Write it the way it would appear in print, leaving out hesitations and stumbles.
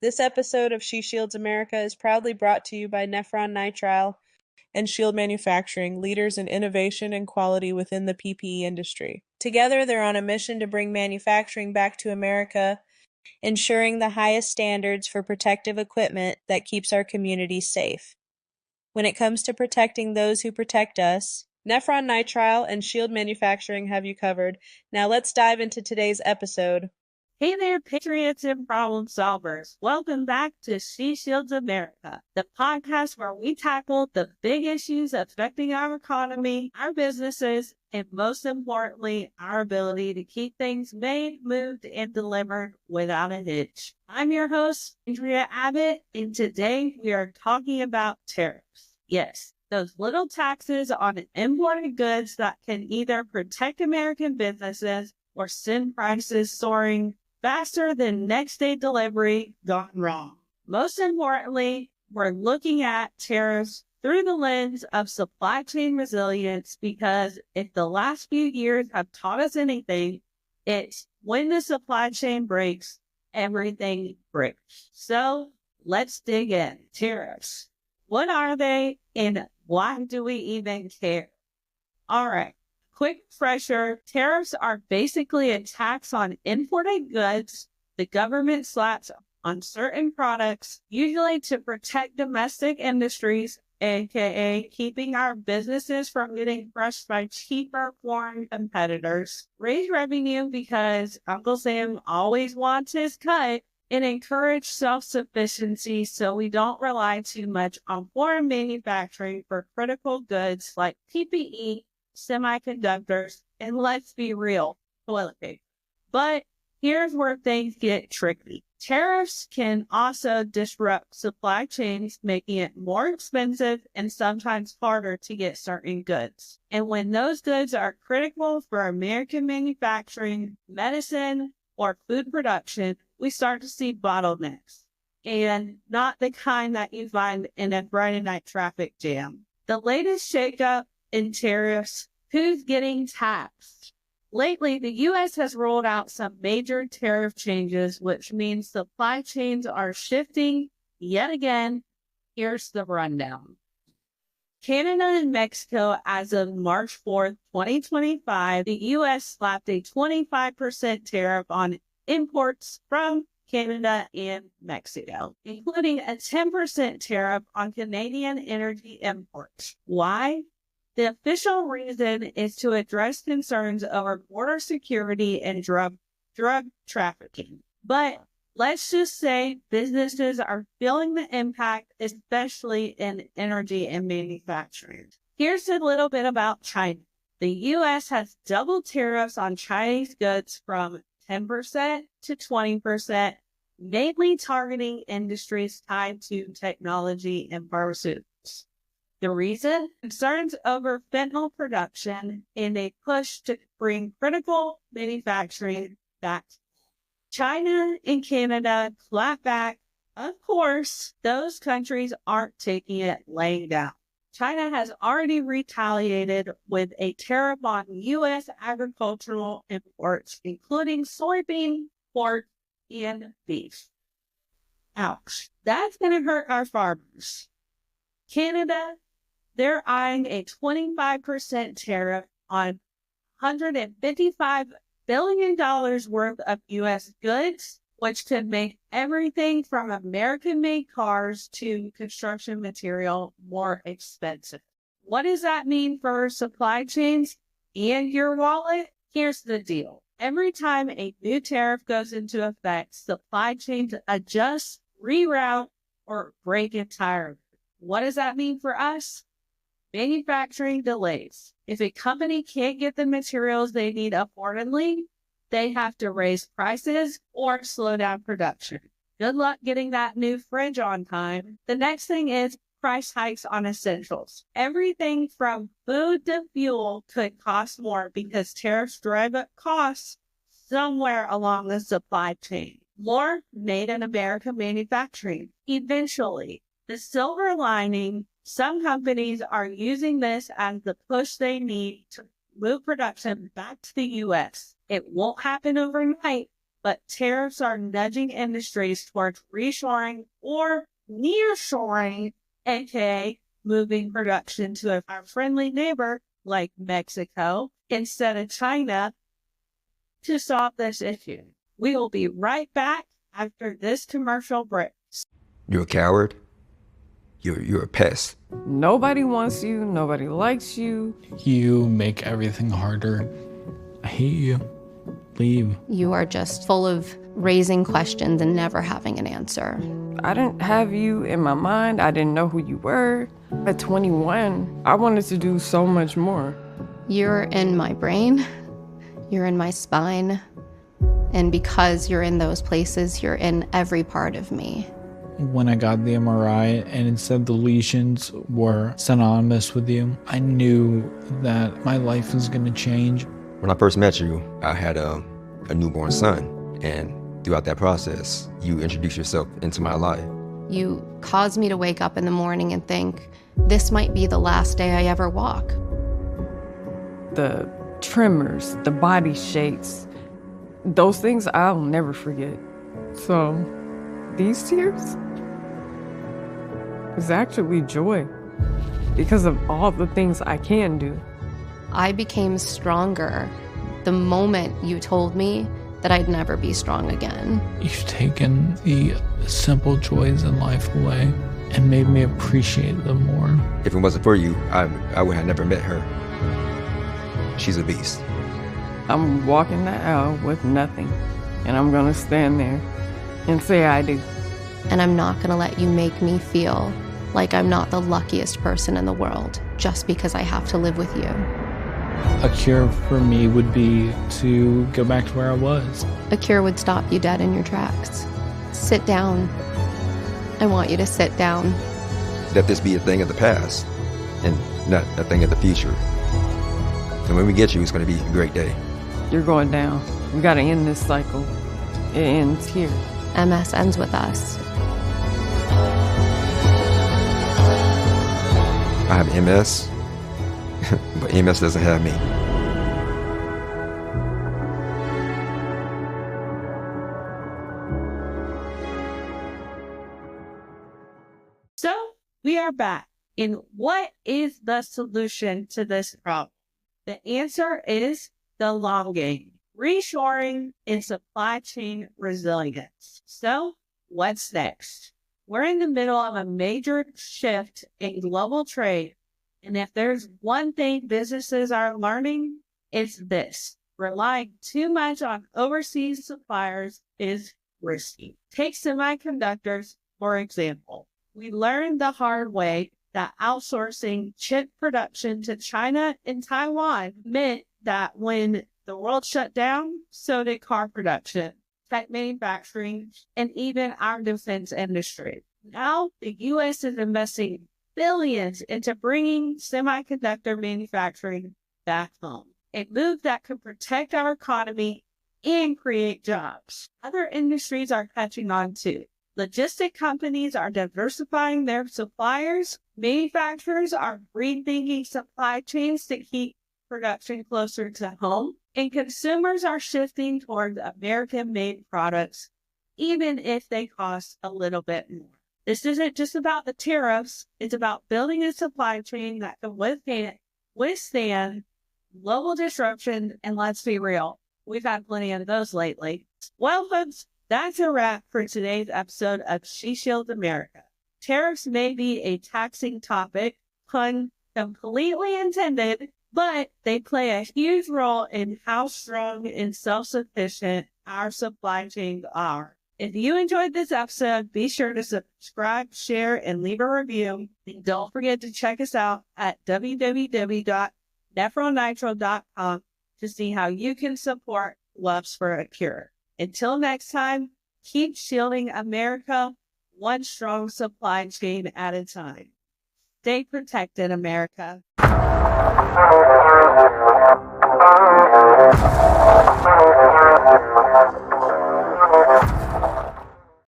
This episode of She Shields America is proudly brought to you by Nephron Nitrile and Shield Manufacturing, leaders in innovation and quality within the PPE industry. Together, they're on a mission to bring manufacturing back to America, ensuring the highest standards for protective equipment that keeps our communities safe. When it comes to protecting those who protect us, Nephron Nitrile and Shield Manufacturing have you covered. Now let's dive into today's episode. Hey there, patriots and problem solvers. Welcome back to She Shields America, the podcast where we tackle the big issues affecting our economy, our businesses, and most importantly, our ability to keep things made, moved, and delivered without a hitch. I'm your host, Andrea Abbott, and today we are talking about tariffs. Yes, those little taxes on imported goods that can either protect American businesses or send prices soaring faster than next day delivery gone wrong. Most importantly, we're looking at tariffs through the lens of supply chain resilience, because if the last few years have taught us anything, it's when the supply chain breaks, everything breaks. So let's dig in. Tariffs. What are they and why do we even care? All right. Quick refresher, tariffs are basically a tax on imported goods the government slaps on certain products, usually to protect domestic industries, aka keeping our businesses from getting crushed by cheaper foreign competitors, raise revenue because Uncle Sam always wants his cut, and encourage self-sufficiency so we don't rely too much on foreign manufacturing for critical goods like PPE, semiconductors, and let's be real, toilet paper. But here's where things get tricky. Tariffs can also disrupt supply chains, making it more expensive and sometimes harder to get certain goods. And when those goods are critical for American manufacturing, medicine, or food production, we start to see bottlenecks, and not the kind that you find in a Friday night traffic jam. The latest shakeup in tariffs, who's getting taxed? Lately, the U.S. has rolled out some major tariff changes, which means supply chains are shifting yet again. Here's the rundown. Canada and Mexico, as of March 4th, 2025, the U.S. slapped a 25% tariff on imports from Canada and Mexico, including a 10% tariff on Canadian energy imports. Why? The official reason is to address concerns over border security and drug trafficking. But let's just say businesses are feeling the impact, especially in energy and manufacturing. Here's a little bit about China. The U.S. has doubled tariffs on Chinese goods from 10% to 20%, mainly targeting industries tied to technology and pharmaceuticals. The reason? Concerns over fentanyl production and a push to bring critical manufacturing back. China and Canada clap back. Of course, those countries aren't taking it laying down. China has already retaliated with a tariff on U.S. agricultural imports, including soybean, pork, and beef. Ouch. That's going to hurt our farmers. Canada, they're eyeing a 25% tariff on $155 billion worth of U.S. goods, which could make everything from American-made cars to construction material more expensive. What does that mean for supply chains and your wallet? Here's the deal. Every time a new tariff goes into effect, supply chains adjust, reroute, or break entirely. What does that mean for us? Manufacturing delays. If a company can't get the materials they need affordably, they have to raise prices or slow down production. Good luck getting that new fridge on time. The next thing is price hikes on essentials. Everything from food to fuel could cost more because tariffs drive up costs somewhere along the supply chain. More made in America manufacturing. Eventually, the silver lining, some companies are using this as the push they need to move production back to the U.S. It won't happen overnight, but tariffs are nudging industries towards reshoring or nearshoring, aka moving production to our friendly neighbor like Mexico instead of China to solve this issue. We will be right back after this commercial break. You're a coward. You're a pest. Nobody wants you. Nobody likes you. You make everything harder. I hate you. Leave. You are just full of raising questions and never having an answer. I didn't have you in my mind. I didn't know who you were. At 21, I wanted to do so much more. You're in my brain. You're in my spine. And because you're in those places, you're in every part of me. When I got the MRI and it said the lesions were synonymous with you, I knew that my life was going to change. When I first met you, I had a newborn son. And throughout that process, you introduced yourself into my life. You caused me to wake up in the morning and think, this might be the last day I ever walk. The tremors, the body shakes, those things I'll never forget. So these tears is actually joy because of all the things I can do. I became stronger the moment you told me that I'd never be strong again. You've taken the simple joys in life away and made me appreciate them more. If it wasn't for you, I would have never met her. She's a beast. I'm walking the aisle with nothing, and I'm gonna stand there and say I do. And I'm not gonna let you make me feel like I'm not the luckiest person in the world just because I have to live with you. A cure for me would be to go back to where I was. A cure would stop you dead in your tracks. Sit down. I want you to sit down. Let this be a thing of the past and not a thing of the future. And when we get you, it's going to be a great day. You're going down. We gotta end this cycle. It ends here. MS ends with us. I have MS, but MS doesn't have me. So we are back. And what is the solution to this problem? The answer is the long game, reshoring and supply chain resilience. So what's next? We're in the middle of a major shift in global trade. And if there's one thing businesses are learning, it's this. Relying too much on overseas suppliers is risky. Take semiconductors, for example. We learned the hard way that outsourcing chip production to China and Taiwan meant that when the world shut down, so did car production, tech manufacturing, and even our defense industry. Now, the U.S. is investing billions into bringing semiconductor manufacturing back home, a move that could protect our economy and create jobs. Other industries are catching on too. Logistic companies are diversifying their suppliers. Manufacturers are rethinking supply chains to keep production closer to home. And consumers are shifting towards American-made products, even if they cost a little bit more. This isn't just about the tariffs. It's about building a supply chain that can withstand global disruption. And let's be real, we've had plenty of those lately. Well, folks, that's a wrap for today's episode of She Shields America. Tariffs may be a taxing topic, pun completely intended, but they play a huge role in how strong and self-sufficient our supply chains are. If you enjoyed this episode, be sure to subscribe, share, and leave a review. And don't forget to check us out at www.nephronitrile.com to see how you can support Loves for a Cure. Until next time, keep shielding America, one strong supply chain at a time. Stay protected, America.